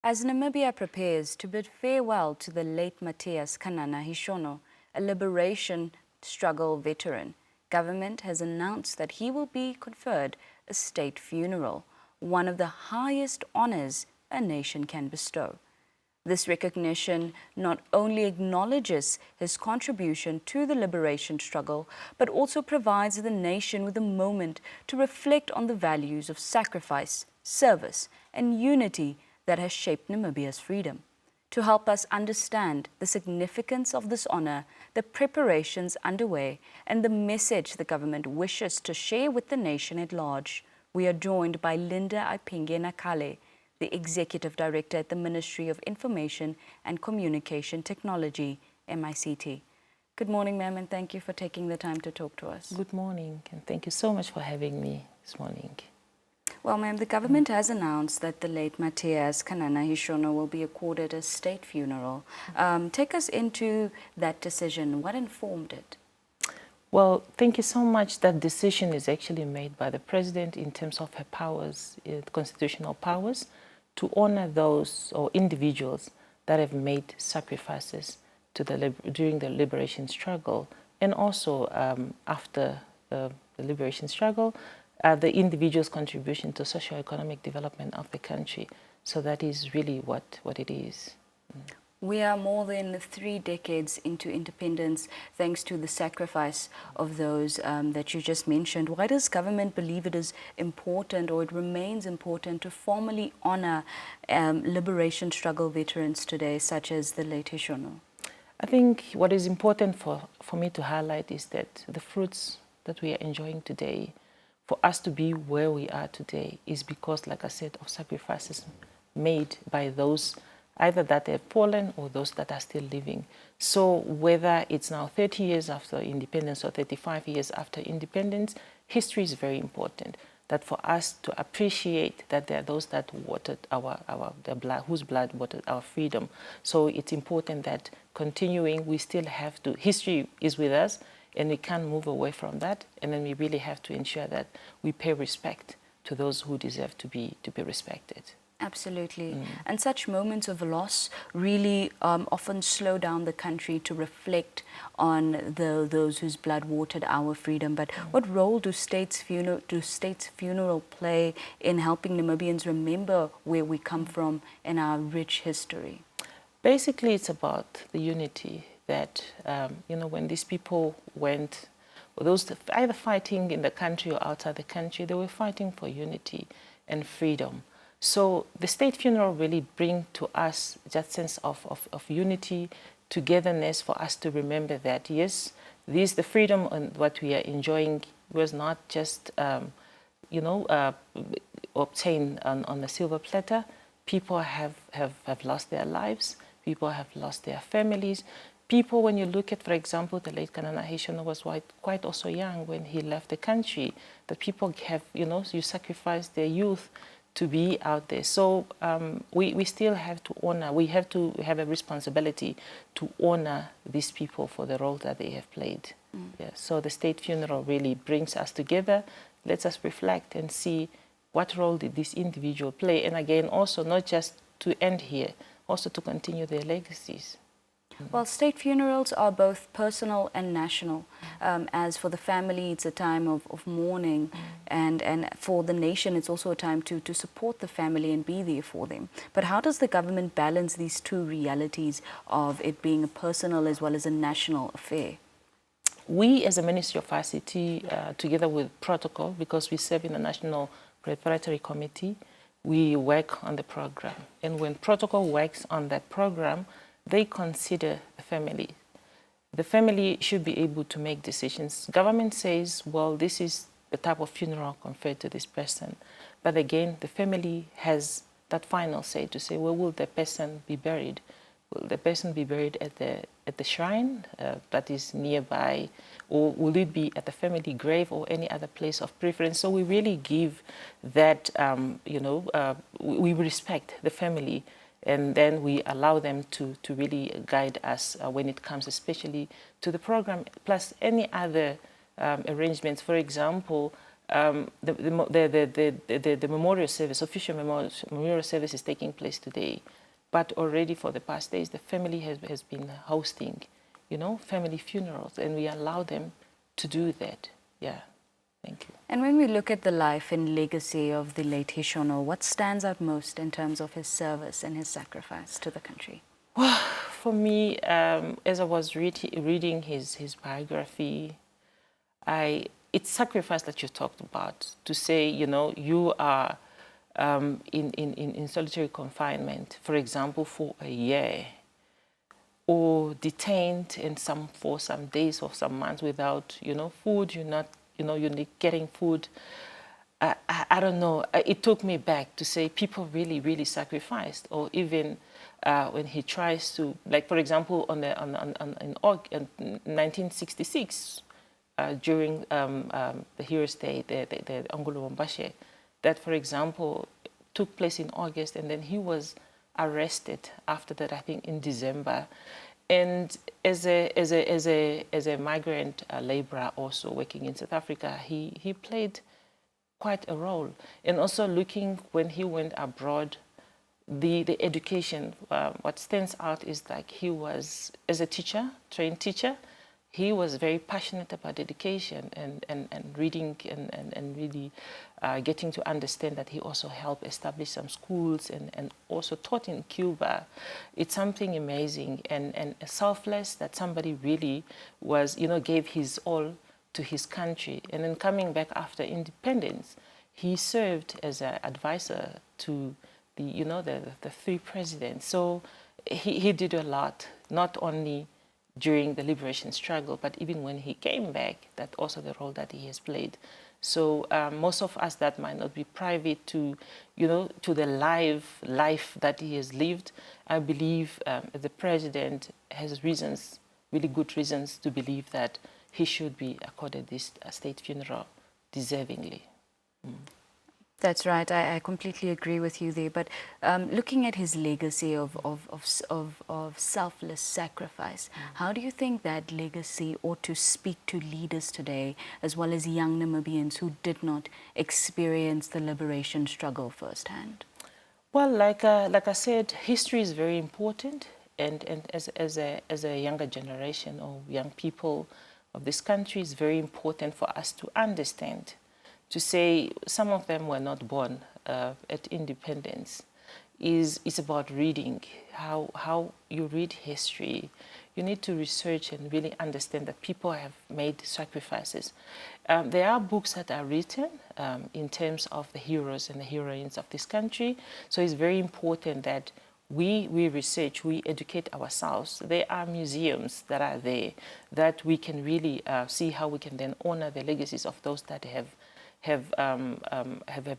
As Namibia prepares to bid farewell to the late Mathias Kanana Hishoono, a liberation struggle veteran, government has announced that he will be conferred a state funeral, one of the highest honors a nation can bestow. This recognition not only acknowledges his contribution to the liberation struggle, but also provides the nation with a moment to reflect on the values of sacrifice, service, and unity that has shaped Namibia's freedom. To help us understand the significance of this honor, the preparations underway, and the message the government wishes to share with the nation at large, we are joined by Aipinge-Nakale, the Executive Director at the Ministry of Information and Communication Technology, MICT. Good morning, ma'am, and thank you for taking the time to talk to us. Good morning, and thank you so much for having me this morning. Well, ma'am, the government has announced that the late Mathias Kanana Hishoono will be accorded a state funeral. Take us into that decision. What informed it? Well, thank you so much. That decision is actually made by the President in terms of her powers, constitutional powers, to honor those or individuals that have made sacrifices during the liberation struggle, and also after the liberation struggle, the individual's contribution to socio-economic development of the country. So that is really what it is. We are more than 3 decades into independence, thanks to the sacrifice of those that you just mentioned. Why does government believe it is important, or it remains important, to formally honor liberation struggle veterans today, such as the late Hishoono? I think what is important for me to highlight is that the fruits that we are enjoying today, for us to be where we are today, is because, like I said, of sacrifices made by those either that have fallen or those that are still living. So whether it's now 30 years after independence or 35 years after independence, history is very important. That for us to appreciate that there are those that watered whose blood watered our freedom. So it's important that continuing, we still have to, history is with us, and we can't move away from that. And then we really have to ensure that we pay respect to those who deserve to be respected. Absolutely. And such moments of loss really often slow down the country to reflect on those whose blood watered our freedom. But what role do states' funeral play in helping Namibians remember where we come from and our rich history? Basically, it's about the unity that, when these people went, those either fighting in the country or outside the country, they were fighting for unity and freedom. So the state funeral really brings to us that sense of unity, togetherness, for us to remember that, yes, the freedom and what we are enjoying was not just, obtained on a silver platter. People have lost their lives. People have lost their families. People, when you look at, for example, the late Kanana Hishoono was quite also young when he left the country. That people have, you sacrifice their youth to be out there. So we still have to honor, we have to have a responsibility to honor these people for the role that they have played. Yeah, so the state funeral really brings us together, lets us reflect and see what role did this individual play. And again, also not just to end here, also to continue their legacies. Well, state funerals are both personal and national. As for the family, it's a time of mourning, and for the nation, it's also a time to support the family and be there for them. But how does the government balance these two realities of it being a personal as well as a national affair? We, as a Ministry of ICT, together with Protocol, because we serve in the National Preparatory Committee, we work on the program. And when Protocol works on that program, they consider the family. The family should be able to make decisions. Government says, well, this is the type of funeral conferred to this person. But again, the family has that final say to say, where will the person be buried? Will the person be buried at the shrine that is nearby? Or will it be at the family grave or any other place of preference? So we really give that, we respect the family. And then we allow them to really guide us when it comes especially to the program, plus any other arrangements. For example, the memorial service, official memorial service is taking place today. But already for the past days, the family has been hosting, you know, family funerals, and we allow them to do that. Yeah, thank you. And when we look at the life and legacy of the late Hishoono, what stands out most in terms of his service and his sacrifice to the country? Well, for me, as I was reading his biography, it's sacrifice that you talked about, to say, you know, you are in solitary confinement, for example, for a year, or detained in for some days or some months without, you know, food. You're not, you know, you're getting food. I don't know. It took me back to say people really, really sacrificed. Or even when he tries to, like, for example, in 1966, during the Heroes Day, the Angolo Wambashe, that, for example, took place in August, and then he was arrested after that, I think, in December. And as a migrant laborer also working in South Africa, he played quite a role. And also looking when he went abroad, the education, what stands out is like he was, as a teacher, trained teacher, he was very passionate about education and reading and really getting to understand that he also helped establish some schools and also taught in Cuba. It's something amazing and selfless, that somebody really was, you know, gave his all to his country. And then coming back after independence, he served as an advisor to the, you know, the three presidents. So he did a lot, not only during the liberation struggle, but even when he came back, that also the role that he has played. So most of us that might not be private to, you know, to the life that he has lived, I believe the president has reasons, really good reasons, to believe that he should be accorded this state funeral deservingly. That's right. I completely agree with you there. But looking at his legacy of selfless sacrifice, how do you think that legacy ought to speak to leaders today, as well as young Namibians who did not experience the liberation struggle firsthand? Well, like I said, history is very important, and as a younger generation or young people of this country, it's very important for us to understand. To say some of them were not born at independence is about reading, how you read history. You need to research and really understand that people have made sacrifices. There are books that are written in terms of the heroes and the heroines of this country. So it's very important that we research, we educate ourselves. There are museums that are there that we can really see how we can then honor the legacies of those that have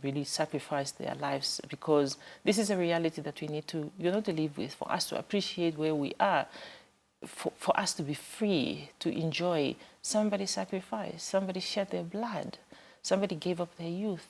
really sacrificed their lives, because this is a reality that we need to, you know, to live with, for us to appreciate where we are, for us to be free to enjoy. Somebody sacrificed, somebody shed their blood, somebody gave up their youth.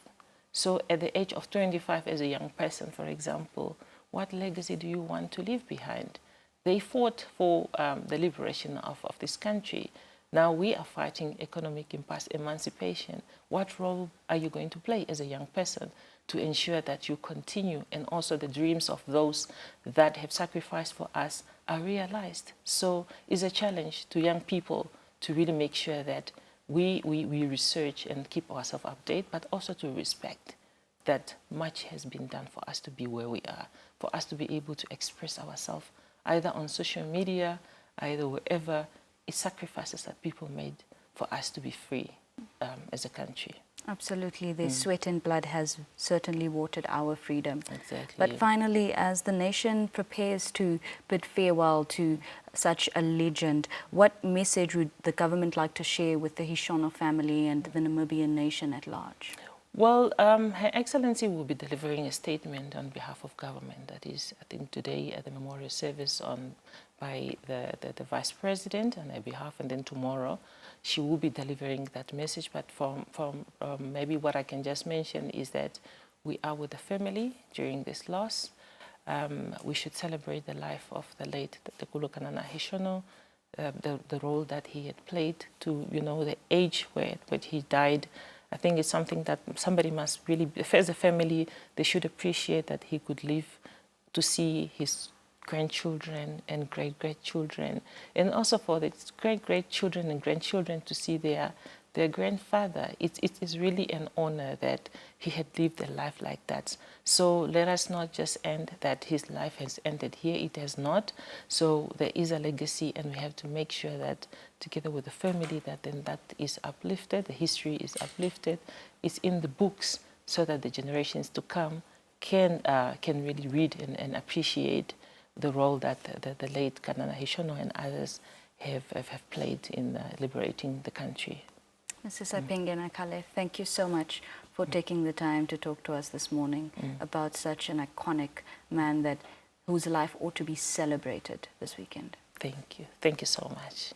So at the age of 25 as a young person, for example, what legacy do you want to leave behind? They fought for the liberation of this country. Now we are fighting economic emancipation. What role are you going to play as a young person to ensure that you continue, and also the dreams of those that have sacrificed for us are realized? So it's a challenge to young people to really make sure that we research and keep ourselves updated, but also to respect that much has been done for us to be where we are, for us to be able to express ourselves either on social media, either wherever. It's sacrifices that people made for us to be free as a country. Absolutely. Their sweat and blood has certainly watered our freedom. Exactly. But finally, as the nation prepares to bid farewell to such a legend, what message would the government like to share with the Hishoono family and the Namibian nation at large? Well, Her Excellency will be delivering a statement on behalf of government. That is, I think, today at the memorial service by the Vice President on her behalf, and then tomorrow she will be delivering that message. But from maybe what I can just mention is that we are with the family during this loss. We should celebrate the life of the late Kanana Hishoono, the role that he had played to, you know, the age where he died. I think it's something that somebody must really, as a family, they should appreciate that he could live to see his grandchildren and great-grandchildren, and also for the great-grandchildren and grandchildren to see their grandfather. It is really an honor that he had lived a life like that. So let us not just end that his life has ended here. It has not. So there is a legacy, and we have to make sure that together with the family that then that is uplifted, the history is uplifted, it's in the books so that the generations to come can really read and appreciate the role that the late Kanana Hishoono and others have played in liberating the country. Mrs. Aipinge-Nakale, thank you so much for taking the time to talk to us this morning about such an iconic man whose life ought to be celebrated this weekend. Thank you. Thank you so much.